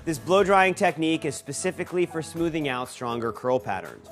This blow drying technique is specifically for smoothing out stronger curl patterns.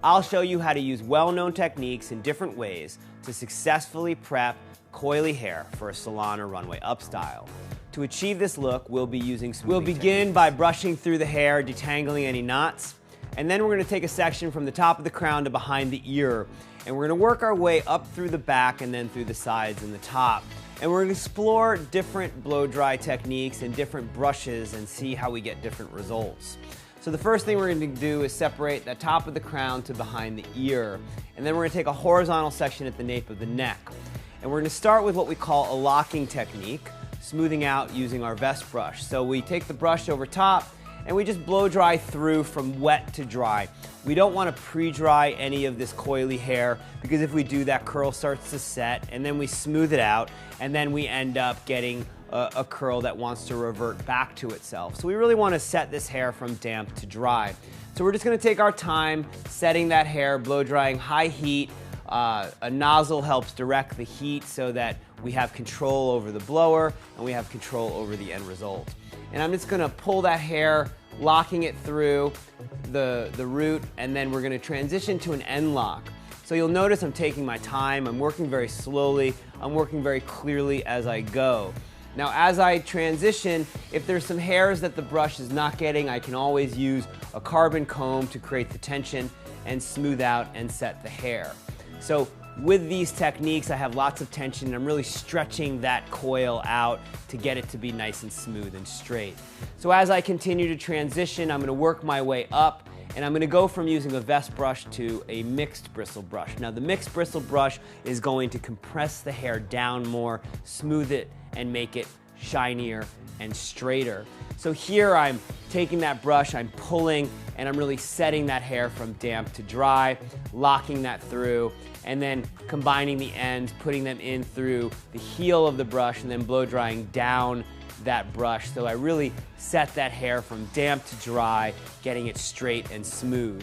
I'll show you how to use well-known techniques in different ways to successfully prep coily hair for a salon or runway up style. To achieve this look, we'll begin by brushing through the hair, detangling any knots, and then we're going to take a section from the top of the crown to behind the ear, and we're going to work our way up through the back and then through the sides and the top. And we're going to explore different blow dry techniques and different brushes and see how we get different results. So the first thing we're going to do is separate the top of the crown to behind the ear, and then we're going to take a horizontal section at the nape of the neck. And we're going to start with what we call a locking technique, smoothing out using our vest brush. So we take the brush over top and we just blow dry through from wet to dry. We don't want to pre-dry any of this coily hair, because if we do, that curl starts to set, and then we smooth it out, and then we end up getting a curl that wants to revert back to itself. So we really want to set this hair from damp to dry. So we're just going to take our time setting that hair, blow drying high heat. A nozzle helps direct the heat so that we have control over the blower and we have control over the end result. And I'm just going to pull that hair, locking it through the root, and then we're going to transition to an end lock. So you'll notice I'm taking my time, I'm working very slowly, I'm working very clearly as I go. Now as I transition, if there's some hairs that the brush is not getting, I can always use a carbon comb to create the tension and smooth out and set the hair. So with these techniques, I have lots of tension and I'm really stretching that coil out to get it to be nice and smooth and straight. So as I continue to transition, I'm going to work my way up, and I'm going to go from using a vest brush to a mixed bristle brush. Now the mixed bristle brush is going to compress the hair down more, smooth it, and make it shinier and straighter. So here I'm taking that brush, I'm pulling, and I'm really setting that hair from damp to dry, locking that through, and then combining the ends, putting them in through the heel of the brush, and then blow drying down that brush. So I really set that hair from damp to dry, getting it straight and smooth.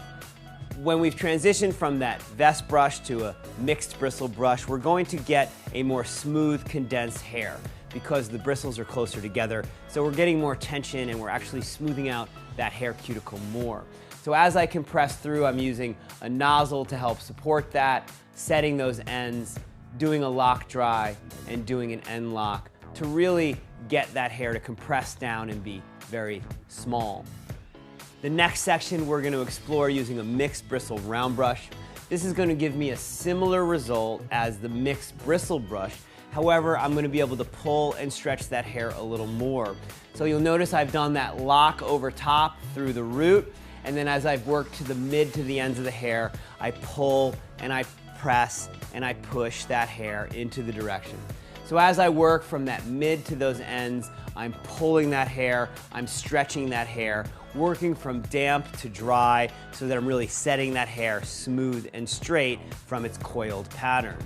When we've transitioned from that vest brush to a mixed bristle brush, we're going to get a more smooth, condensed hair because the bristles are closer together. So we're getting more tension and we're actually smoothing out that hair cuticle more. So as I compress through, I'm using a nozzle to help support that, setting those ends, doing a lock dry, and doing an end lock to really get that hair to compress down and be very small. The next section we're going to explore using a mixed bristle round brush. This is going to give me a similar result as the mixed bristle brush. However, I'm going to be able to pull and stretch that hair a little more. So you'll notice I've done that lock over top through the root, and then as I've worked to the mid to the ends of the hair, I pull and I press and I push that hair into the direction. So as I work from that mid to those ends, I'm pulling that hair, I'm stretching that hair, working from damp to dry so that I'm really setting that hair smooth and straight from its coiled pattern.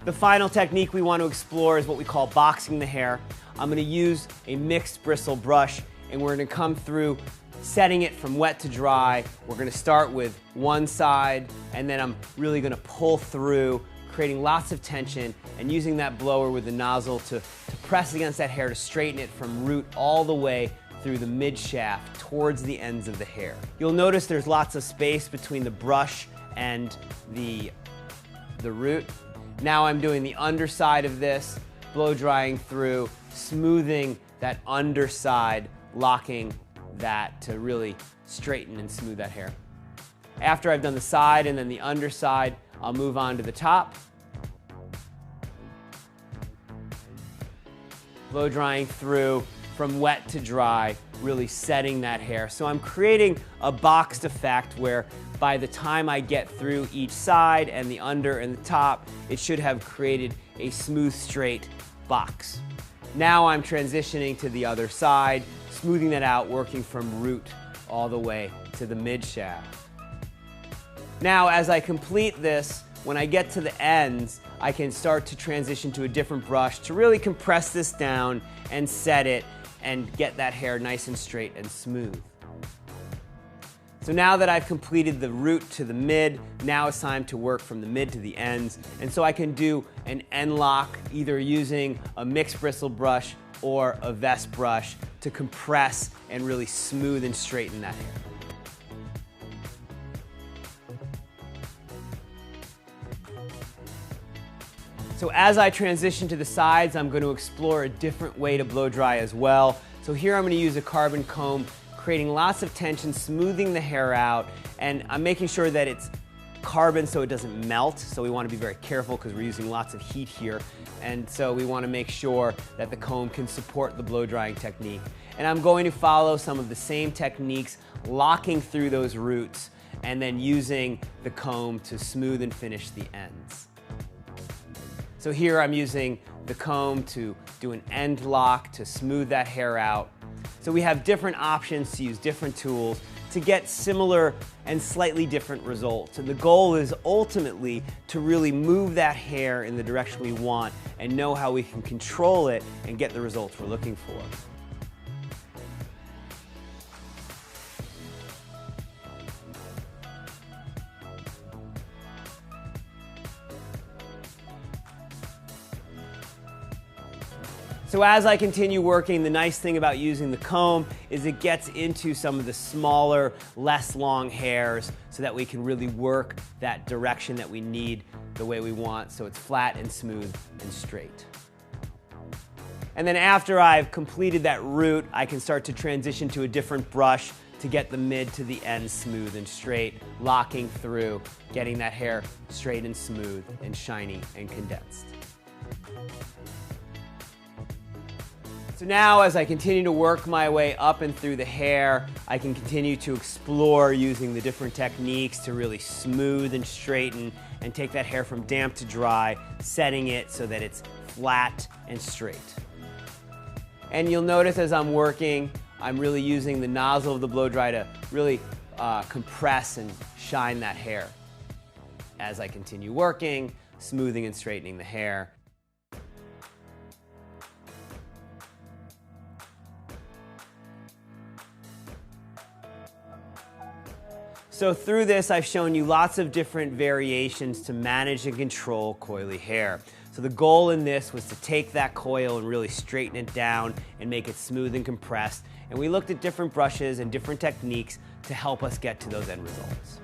The final technique we want to explore is what we call boxing the hair. I'm going to use a mixed bristle brush, and we're going to come through setting it from wet to dry. We're going to start with one side, and then I'm really going to pull through, creating lots of tension, and using that blower with the nozzle to press against that hair to straighten it from root all the way through the mid shaft towards the ends of the hair. You'll notice there's lots of space between the brush and the root. Now I'm doing the underside of this, blow drying through, smoothing that underside, locking that to really straighten and smooth that hair. After I've done the side and then the underside, I'll move on to the top. Blow drying through from wet to dry, really setting that hair. So I'm creating a boxed effect where by the time I get through each side and the under and the top, it should have created a smooth, straight box. Now I'm transitioning to the other side, smoothing that out, working from root all the way to the mid shaft. Now as I complete this, when I get to the ends, I can start to transition to a different brush to really compress this down and set it and get that hair nice and straight and smooth. So now that I've completed the root to the mid, now it's time to work from the mid to the ends. And so I can do an end lock either using a mixed bristle brush or a vest brush to compress and really smooth and straighten that hair. So as I transition to the sides, I'm going to explore a different way to blow dry as well. So here I'm going to use a carbon comb, creating lots of tension, smoothing the hair out, and I'm making sure that it's carbon so it doesn't melt. So we want to be very careful because we're using lots of heat here. And so we want to make sure that the comb can support the blow drying technique. And I'm going to follow some of the same techniques, locking through those roots and then using the comb to smooth and finish the ends. So here I'm using the comb to do an end lock to smooth that hair out. So we have different options to use different tools to get similar and slightly different results. And the goal is ultimately to really move that hair in the direction we want and know how we can control it and get the results we're looking for. So as I continue working, the nice thing about using the comb is it gets into some of the smaller, less long hairs so that we can really work that direction that we need the way we want so it's flat and smooth and straight. And then after I've completed that root, I can start to transition to a different brush to get the mid to the end smooth and straight, locking through, getting that hair straight and smooth and shiny and condensed. So now as I continue to work my way up and through the hair, I can continue to explore using the different techniques to really smooth and straighten and take that hair from damp to dry, setting it so that it's flat and straight. And you'll notice as I'm working, I'm really using the nozzle of the blow dry to really compress and shine that hair as I continue working, smoothing and straightening the hair. So through this, I've shown you lots of different variations to manage and control coily hair. So the goal in this was to take that coil and really straighten it down and make it smooth and compressed. And we looked at different brushes and different techniques to help us get to those end results.